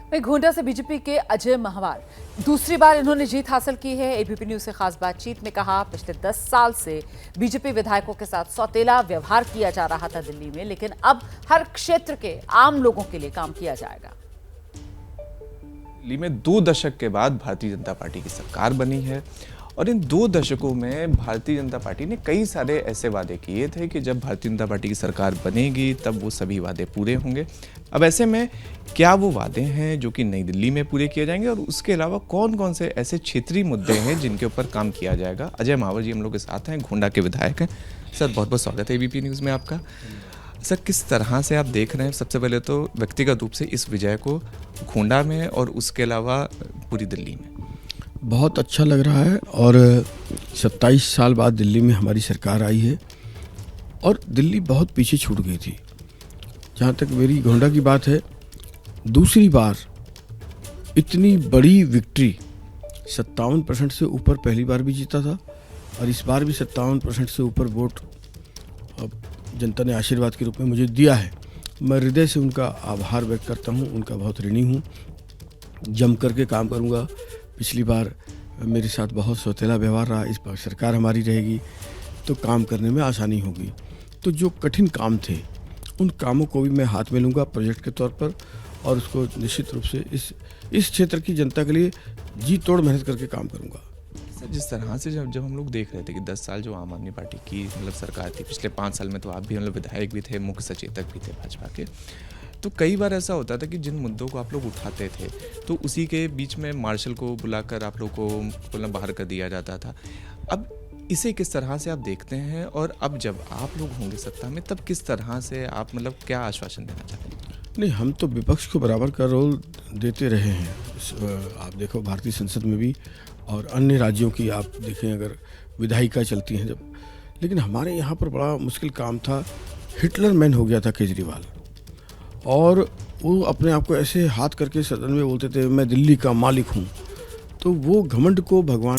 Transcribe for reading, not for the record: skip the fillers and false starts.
वहीं गोंडा से बीजेपी के अजय महवार दूसरी बार इन्होंने जीत हासिल की है। एबीपी न्यूज से खास बातचीत में कहा, पिछले 10 साल से बीजेपी विधायकों के साथ सौतेला व्यवहार किया जा रहा था दिल्ली में, लेकिन अब हर क्षेत्र के आम लोगों के लिए काम किया जाएगा। दिल्ली में 2 दशक के बाद भारतीय जनता पार्टी की सरकार बनी है और इन 2 दशकों में भारतीय जनता पार्टी ने कई सारे ऐसे वादे किए थे कि जब भारतीय जनता पार्टी की सरकार बनेगी तब वो सभी वादे पूरे होंगे। अब ऐसे में क्या वो वादे हैं जो कि नई दिल्ली में पूरे किए जाएंगे और उसके अलावा कौन कौन से ऐसे क्षेत्रीय मुद्दे हैं जिनके ऊपर काम किया जाएगा। अजय महावर जी हम लोग के साथ हैं, गोंडा के विधायक हैं। सर बहुत बहुत स्वागत है एबीपी न्यूज़ में आपका। सर किस तरह से आप देख रहे हैं सबसे पहले तो व्यक्तिगत रूप से इस विजय को गोंडा में और उसके अलावा पूरी दिल्ली में? बहुत अच्छा लग रहा है और 27 साल बाद दिल्ली में हमारी सरकार आई है और दिल्ली बहुत पीछे छूट गई थी। जहाँ तक मेरी गोंडा की बात है, दूसरी बार इतनी बड़ी विक्ट्री 57% से ऊपर पहली बार भी जीता था और इस बार भी 57% से ऊपर वोट जनता ने आशीर्वाद के रूप में मुझे दिया है। मैं हृदय से उनका आभार व्यक्त करता हूँ, उनका बहुत ऋणी हूँ। जम करके काम करूँगा। पिछली बार मेरे साथ बहुत सौतेला व्यवहार रहा, इस बार सरकार हमारी रहेगी तो काम करने में आसानी होगी। तो जो कठिन काम थे उन कामों को भी मैं हाथ में लूँगा प्रोजेक्ट के तौर पर और उसको निश्चित रूप से इस क्षेत्र की जनता के लिए जी तोड़ मेहनत करके काम करूँगा। सर जिस तरह से जब हम लोग देख रहे थे कि 10 साल जो आम आदमी पार्टी की सरकार थी, पिछले 5 साल में तो आप भी विधायक भी थे, मुख्य सचेतक भी थे भाजपा के, तो कई बार ऐसा होता था कि जिन मुद्दों को आप लोग उठाते थे तो उसी के बीच में मार्शल को बुलाकर आप लोग को बाहर कर दिया जाता था। अब इसे किस तरह से आप देखते हैं और अब जब आप लोग होंगे सत्ता में तब किस तरह से आप क्या आश्वासन देना चाहते हैं? नहीं, हम तो विपक्ष को बराबर का रोल देते रहे हैं। आप देखो भारतीय संसद में भी और अन्य राज्यों की आप देखें अगर विधायिका चलती हैं जब, लेकिन हमारे यहाँ पर बड़ा मुश्किल काम था। हिटलर मैन हो गया था केजरीवाल और वो अपने आप को ऐसे हाथ करके सदन में बोलते थे मैं दिल्ली का मालिक हूँ। तो वो घमंड को भगवान